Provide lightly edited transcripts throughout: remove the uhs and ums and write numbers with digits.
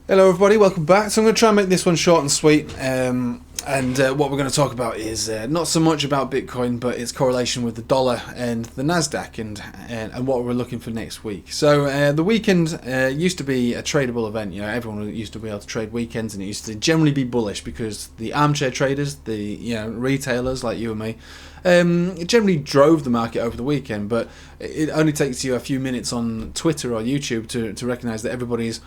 Hello everybody, welcome back. So I'm going to try and make this one short and sweet, what we're going to talk about is not so much about Bitcoin, but its correlation with the dollar and the Nasdaq, and what we're looking for next week. So the weekend used to be a tradable event. You know, everyone used to be able to trade weekends, and it used to generally be bullish because the armchair traders, the retailers like you and me, it generally drove the market over the weekend. But it only takes you a few minutes on Twitter or YouTube to recognise that everybody's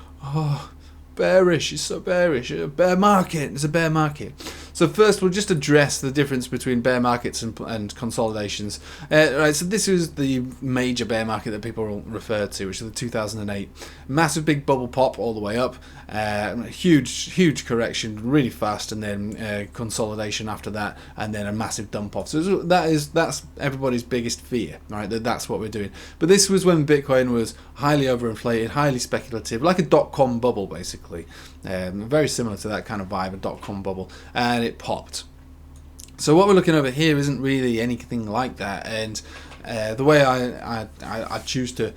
bearish. It's so bearish. A bear market. It's a bear market. So first, we'll just address the difference between bear markets and consolidations. Right. So this is the major bear market that people refer to, which is the 2008 massive big bubble pop all the way up, huge correction really fast, and then consolidation after that, and then a massive dump off. So that's everybody's biggest fear, right? That's what we're doing. But this was when Bitcoin was highly overinflated, highly speculative, like a dot-com bubble basically. Very similar to that kind of vibe, a dot-com bubble, and it popped. So what we're looking over here isn't really anything like that, and the way I choose to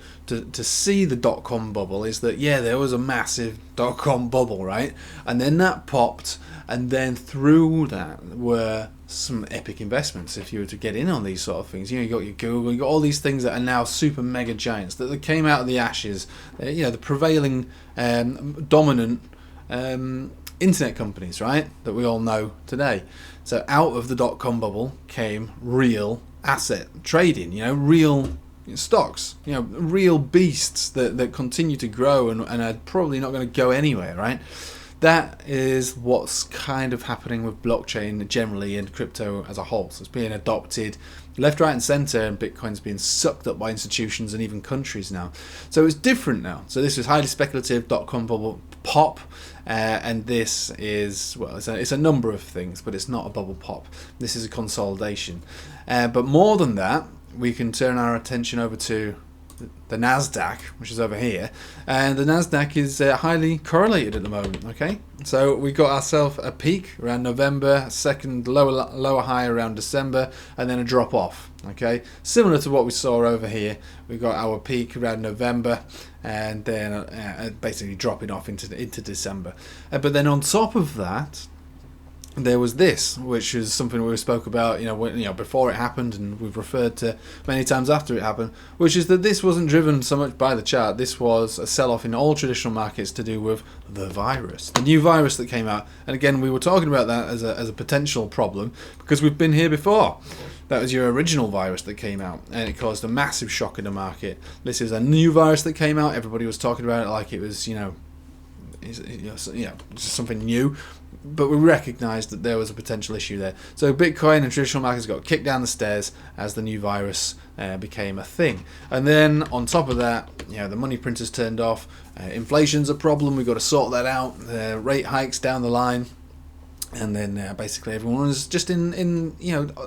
see the dot-com bubble is that, yeah, there was a massive dot-com bubble, right? And then that popped, and then through that were some epic investments if you were to get in on these sort of things. You got your Google, you got all these things that are now super mega giants that came out of the ashes, the prevailing dominant internet companies, right, that we all know today. So out of the dot-com bubble came real asset trading, real stocks, real beasts that continue to grow and are probably not going to go anywhere, right? That is what's kind of happening with blockchain generally and crypto as a whole. So it's being adopted left, right and centre, and Bitcoin's being sucked up by institutions and even countries now. So it's different now. So this is highly speculative dot-com bubble pop, and this is, well, it's a number of things, but it's not a bubble pop. This is a consolidation. But more than that, we can turn our attention over to the Nasdaq, which is over here, and the Nasdaq is highly correlated at the moment. Okay, so we got ourselves a peak around November, a second lower high around December, and then a drop off. Okay, similar to what we saw over here. We got our peak around November, and then basically dropping off into December. But then on top of that, there was this, which is something we spoke about, before it happened, and we've referred to many times after it happened, which is that this wasn't driven so much by the chart. This was a sell-off in all traditional markets to do with the virus, the new virus that came out. And again, we were talking about that as a potential problem because we've been here before. That was your original virus that came out, and it caused a massive shock in the market. This is a new virus that came out. Everybody was talking about it like it was, just something new. But we recognised that there was a potential issue there. So Bitcoin and traditional markets got kicked down the stairs as the new virus became a thing. And then on top of that, the money printers turned off. Inflation's a problem. We've got to sort that out. Rate hikes down the line. And then basically everyone was just in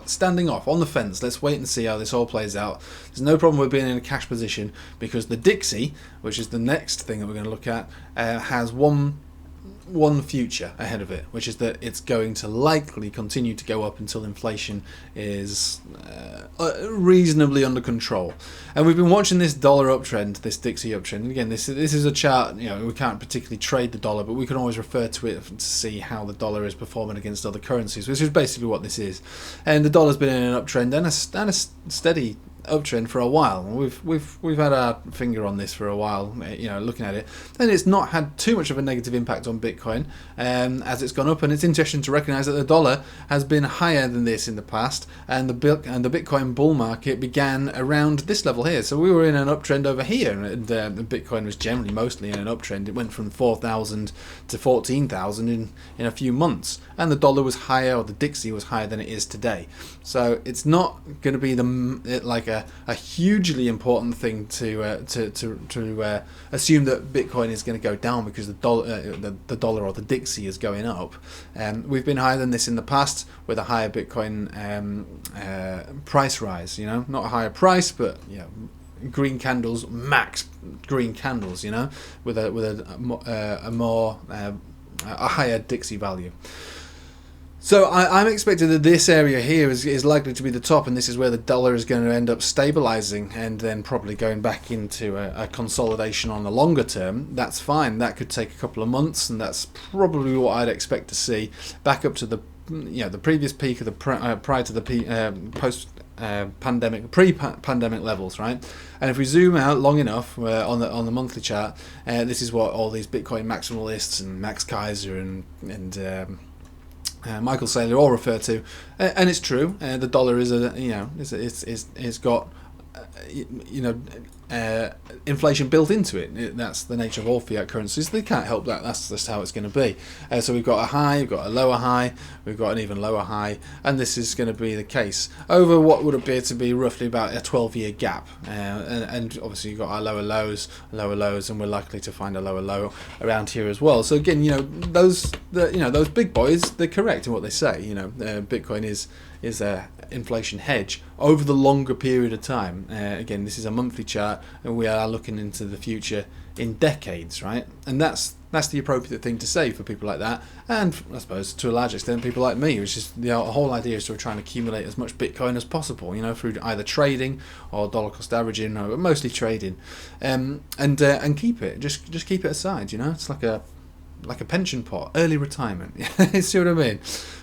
standing off on the fence. Let's wait and see how this all plays out. There's no problem with being in a cash position because the Dixie, which is the next thing that we're going to look at, has one future ahead of it, which is that it's going to likely continue to go up until inflation is reasonably under control. And we've been watching this dollar uptrend, this Dixie uptrend. Again, this is a chart. We can't particularly trade the dollar, but we can always refer to it to see how the dollar is performing against other currencies, which is basically what this is. And the dollar's been in an uptrend and a steady uptrend for a while. We've had our finger on this for a while, looking at it, and it's not had too much of a negative impact on Bitcoin as it's gone up. And it's interesting to recognise that the dollar has been higher than this in the past, and the Bitcoin bull market began around this level here. So we were in an uptrend over here, and Bitcoin was generally mostly in an uptrend. It went from 4,000 to 14,000 in a few months, and the dollar was higher, or the Dixie was higher than it is today. So it's not going to be a hugely important thing to assume that Bitcoin is going to go down because the dollar or the Dixie is going up. We've been higher than this in the past with a higher Bitcoin price rise. Not a higher price, but green candles, max green candles. With a higher Dixie value. So I'm expecting that this area here is likely to be the top, and this is where the dollar is going to end up stabilizing and then probably going back into a consolidation on the longer term. That's fine. That could take a couple of months, and that's probably what I'd expect to see back up to the the previous peak of the prior to the post pre-pandemic levels, right? And if we zoom out long enough on the monthly chart, this is what all these Bitcoin maximalists and Max Kaiser and Michael Saylor all refer to, and it's true. The dollar is it's got inflation built into it. That's the nature of all fiat currencies. They can't help that. That's just how it's going to be. So we've got a high, we've got a lower high, we've got an even lower high, and this is going to be the case over what would appear to be roughly about a 12-year gap. And obviously you've got our lower lows, and we're likely to find a lower low around here as well. So again, those big boys, they're correct in what they say. Bitcoin is a inflation hedge over the longer period of time. Again, this is a monthly chart, and we are looking into the future in decades, right? And that's the appropriate thing to say for people like that, and I suppose to a large extent people like me, which is the whole idea is to try and accumulate as much Bitcoin as possible, through either trading or dollar cost averaging, or mostly trading, and keep it, just keep it aside. It's like a pension pot, early retirement. You see what I mean?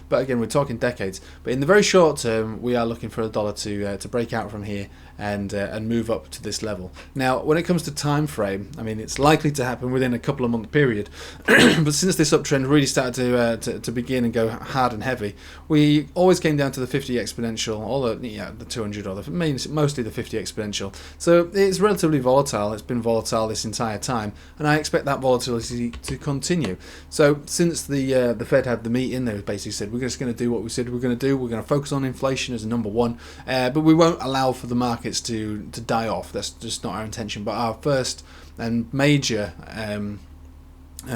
But again, we're talking decades. But in the very short term, we are looking for the dollar to break out from here and move up to this level. Now, when it comes to time frame, I mean, it's likely to happen within a couple of month period. But since this uptrend really started to begin and go hard and heavy, we always came down to the 50 exponential, or the 200, or mostly the 50 exponential. So it's relatively volatile. It's been volatile this entire time, and I expect that volatility to continue. So since the Fed had the meeting, they basically said we're just going to do what we said we're going to do. We're going to focus on inflation as number one, but we won't allow for the markets to die off. That's just not our intention. But our first and major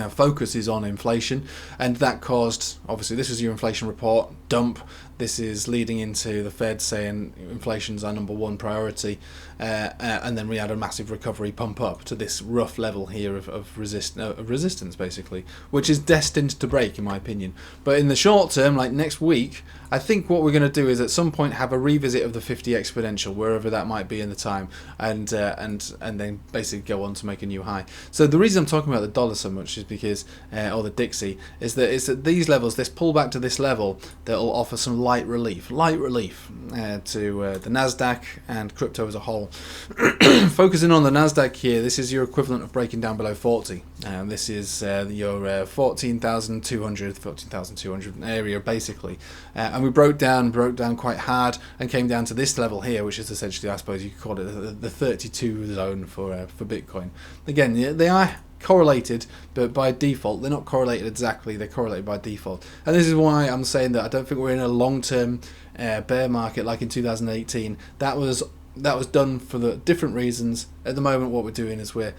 focus is on inflation, and that caused, obviously, this was your inflation report dump. This is leading into the Fed saying inflation's our number one priority, and then we had a massive recovery pump up to this rough level here of resistance, basically, which is destined to break, in my opinion. But in the short term, like next week, I think what we're going to do is at some point have a revisit of the 50 exponential, wherever that might be in the time, and then basically go on to make a new high. So the reason I'm talking about the dollar so much is because, or the Dixie, is that these levels, this pullback to this level, that will offer some light relief to the Nasdaq and crypto as a whole. Focusing on the Nasdaq here, this is your equivalent of breaking down below 40. This is your 14,200 area, basically. And we broke down quite hard and came down to this level here, which is essentially, I suppose you could call it the 32 zone for Bitcoin. Again, they are correlated, but by default they're not correlated exactly, they're correlated by default. And this is why I'm saying that I don't think we're in a long-term bear market like in 2018. That was done for the different reasons. At the moment, what we're doing is we're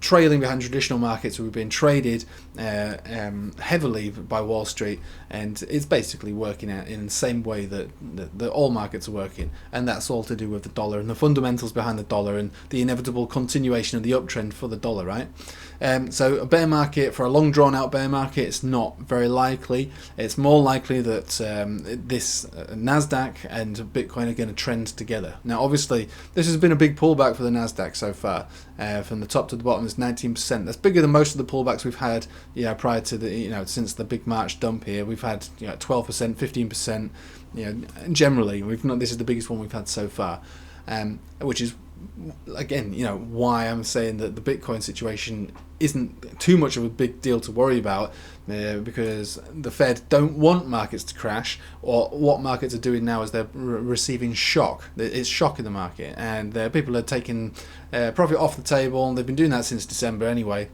trailing behind traditional markets. We've been traded heavily by Wall Street, and it's basically working out in the same way that all markets are working, and that's all to do with the dollar and the fundamentals behind the dollar and the inevitable continuation of the uptrend for the dollar, right? So a bear market, for a long drawn out bear market, it's not very likely. It's more likely that this Nasdaq and Bitcoin are going to trend together. Now, obviously, this has been a big pullback for the Nasdaq so far. From the top to the bottom is 19%. That's bigger than most of the pullbacks we've had, prior to the, since the big March dump here. We've had 12%, 15%. Generally, this is the biggest one we've had so far, which is, again, why I'm saying that the Bitcoin situation isn't too much of a big deal to worry about, because the Fed don't want markets to crash, or what markets are doing now is they're receiving shock. It's shock in the market, and people are taking profit off the table, and they've been doing that since December anyway.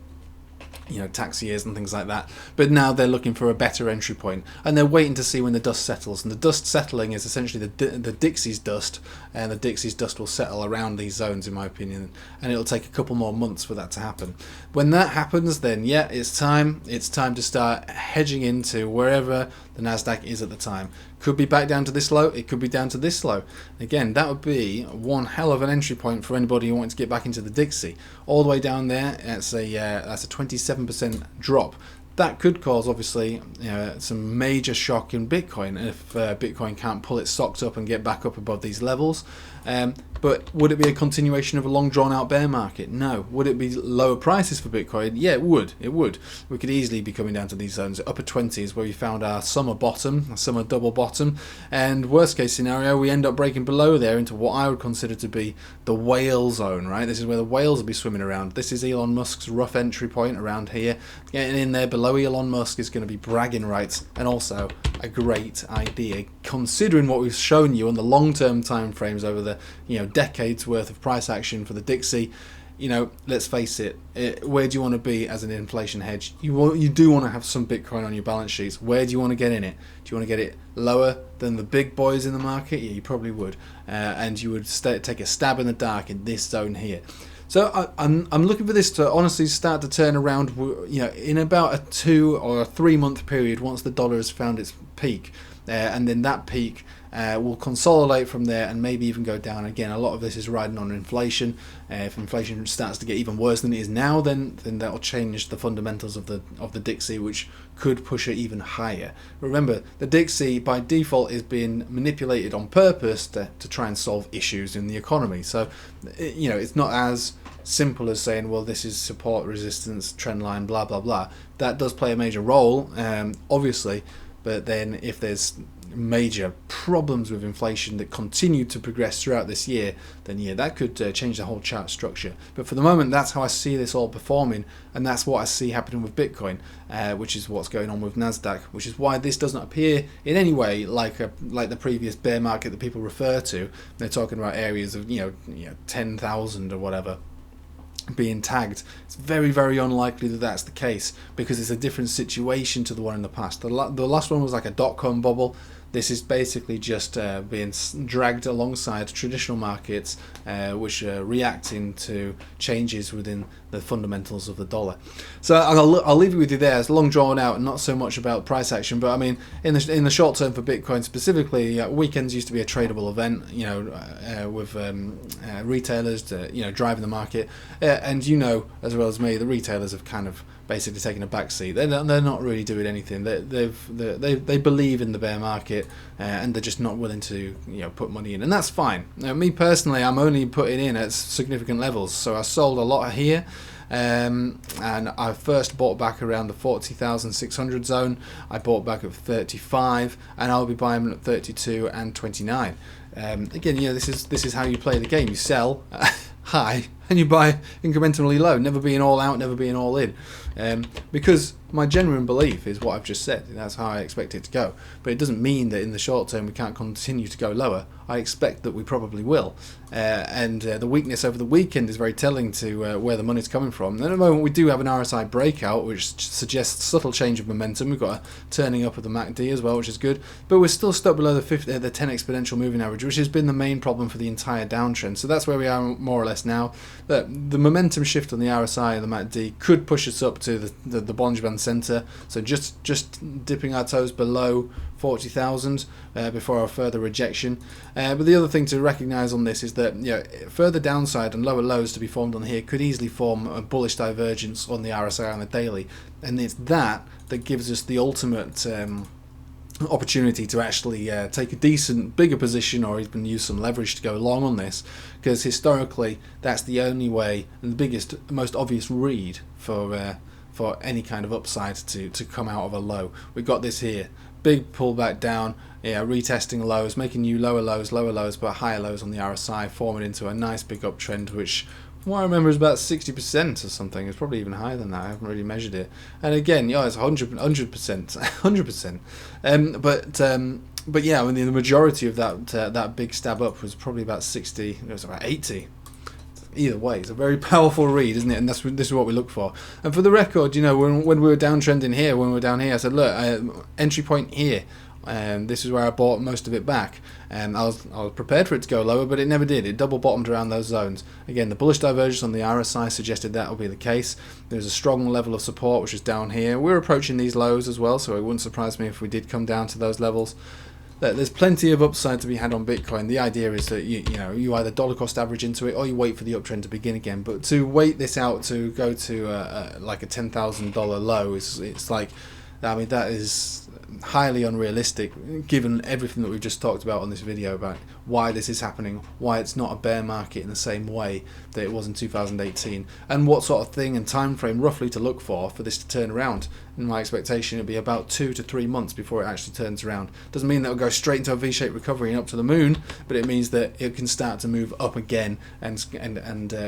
Tax years and things like that. But now they're looking for a better entry point, and they're waiting to see when the dust settles. And the dust settling is essentially the Dixie's dust, and the Dixie's dust will settle around these zones, in my opinion. And it'll take a couple more months for that to happen. When that happens, then it's time. It's time to start hedging into wherever the Nasdaq is at the time. Could be back down to this low. It could be down to this low. Again, that would be one hell of an entry point for anybody who wants to get back into the Dixie. All the way down there, that's a 27% drop. that could cause obviously some major shock in Bitcoin if Bitcoin can't pull its socks up and get back up above these levels. But would it be a continuation of a long drawn out bear market? No. Would it be lower prices for Bitcoin? Yeah, it would. It would. We could easily be coming down to these zones, upper 20s, where we found our summer bottom, summer double bottom, and worst case scenario, we end up breaking below there into what I would consider to be the whale zone, right? This is where the whales will be swimming around. This is Elon Musk's rough entry point around here. Getting in there below Elon Musk is going to be bragging rights, and also a great idea, considering what we've shown you on the long-term time frames over the decades worth of price action for the Dixie. Let's face it, where do you want to be as an inflation hedge? You do want to have some Bitcoin on your balance sheets. Where do you want to get in it? Do you want to get it lower than the big boys in the market? Yeah, you probably would. And you would take a stab in the dark in this zone here. So I'm looking for this to honestly start to turn around, in about a 2 or 3 month period once the dollar has found its peak, and then that peak will consolidate from there and maybe even go down again. A lot of this is riding on inflation. If inflation starts to get even worse than it is now, then that will change the fundamentals of the Dixie, which could push it even higher. Remember, the Dixie by default is being manipulated on purpose to try and solve issues in the economy. So it's not as simple as saying, well, this is support, resistance, trend line, blah blah blah. That does play a major role, obviously, but then if there's major problems with inflation that continue to progress throughout this year, then yeah, that could change the whole chart structure. But for the moment, that's how I see this all performing, and that's what I see happening with Bitcoin, which is what's going on with Nasdaq, which is why this doesn't appear in any way like the previous bear market that people refer to. They're talking about areas of 10,000 or whatever being tagged. It's very, very unlikely that that's the case, because it's a different situation to the one in the past. The last one was like a dot-com bubble. This is basically just being dragged alongside traditional markets, which are reacting to changes within the fundamentals of the dollar. So I'll leave it with you there. It's long drawn out and not so much about price action, but I mean, in the short term for Bitcoin specifically, weekends used to be a tradable event, with retailers driving the market, and as well as me, the retailers have kind of basically taking a back seat. They're not really doing anything. They believe in the bear market, and they're just not willing to put money in, and that's fine. Now, me personally, I'm only putting in at significant levels. So I sold a lot here, and I first bought back around the 40,600 zone. I bought back at 35, and I'll be buying them at 32 and 29. Again, this is how you play the game. You sell high and you buy incrementally low, never being all out, never being all in, because my genuine belief is what I've just said. That's how I expect it to go, but it doesn't mean that in the short term we can't continue to go lower. I expect that we probably will, and the weakness over the weekend is very telling to where the money's coming from. And at the moment we do have an RSI breakout, which suggests subtle change of momentum. We've got a turning up of the MACD as well, which is good, but we're still stuck below the 10 exponential moving average, which has been the main problem for the entire downtrend. So that's where we are more or less now. The momentum shift on the RSI and the MACD could push us up to the Bollinger Band center, so just dipping our toes below 40,000 before a further rejection. But the other thing to recognize on this is that further downside and lower lows to be formed on here could easily form a bullish divergence on the RSI on the daily, and it's that gives us the ultimate opportunity to actually take a decent bigger position, or even use some leverage to go long on this, because historically that's the only way and the biggest, most obvious read for any kind of upside to come out of a low. We've got this here, big pullback down, retesting lows, making new lower lows, but higher lows on the RSI, forming into a nice big uptrend, which from what I remember is about 60% or something. It's probably even higher than that. I haven't really measured it. And again, it's 100%, 100%. But yeah, I mean, the majority of that big stab up was probably about 60. It was about 80. Either way, it's a very powerful read, isn't it? And this is what we look for. And for the record, when we were downtrending here, when we were down here, I said, look, entry point here. This is where I bought most of it back, and I was prepared for it to go lower, but it never did. It double bottomed around those zones. Again, the bullish divergence on the RSI suggested that will be the case. There's a strong level of support, which is down here. We're approaching these lows as well, so it wouldn't surprise me if we did come down to those levels. there's plenty of upside to be had on Bitcoin. The idea is that you either dollar cost average into it or you wait for the uptrend to begin again. But to wait this out to go to like a $10,000 low it's like, I mean, that is highly unrealistic given everything that we've just talked about on this video about why this is happening, why it's not a bear market in the same way that it was in 2018, and what sort of thing and time frame roughly to look for this to turn around. In my expectation, it'll be about 2 to 3 months before it actually turns around. Doesn't mean that it'll go straight into a V-shaped recovery and up to the moon, but it means that it can start to move up again and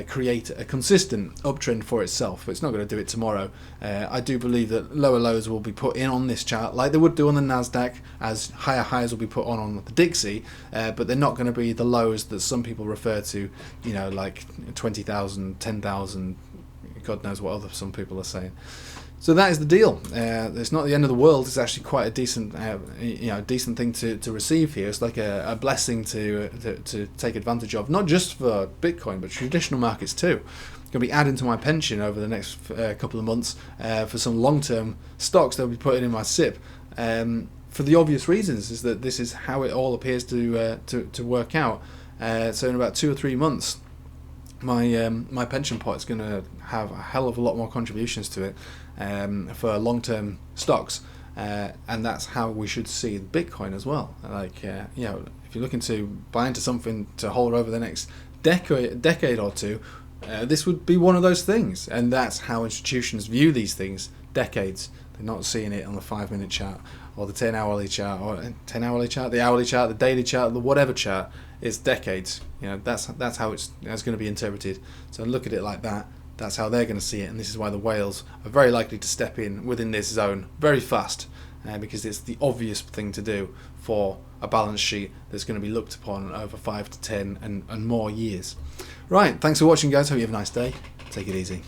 create a consistent uptrend for itself. But it's not going to do it tomorrow. I do believe that lower lows will be put in on this chart, like they would do on the Nasdaq, as higher highs will be put on the Dixie, but they're not going to be the lows that some people refer to, like 20,000, 10,000, God knows what some people are saying. So that is the deal. It's not the end of the world. It's actually quite a decent, decent thing to receive here. It's like a blessing to take advantage of, not just for Bitcoin, but traditional markets too. Going to be adding to my pension over the next couple of months for some long-term stocks that will be put in my SIP. For the obvious reasons is that this is how it all appears to work out. So in about 2 or 3 months, my pension pot is going to have a hell of a lot more contributions to it for long-term stocks, and that's how we should see Bitcoin as well. Like if you're looking to buy into something to hold over the next decade or two, this would be one of those things, and that's how institutions view these things. Decades. They're not seeing it on the 5-minute chart or the 10-hourly chart or the hourly chart, the daily chart, the whatever chart. It's decades. That's how it's going to be interpreted. So look at it like that. That's how they're going to see it, and this is why the whales are very likely to step in within this zone very fast, because it's the obvious thing to do for a balance sheet that's going to be looked upon over 5 to 10 and more years. Right, thanks for watching, guys. Hope you have a nice day. Take it easy.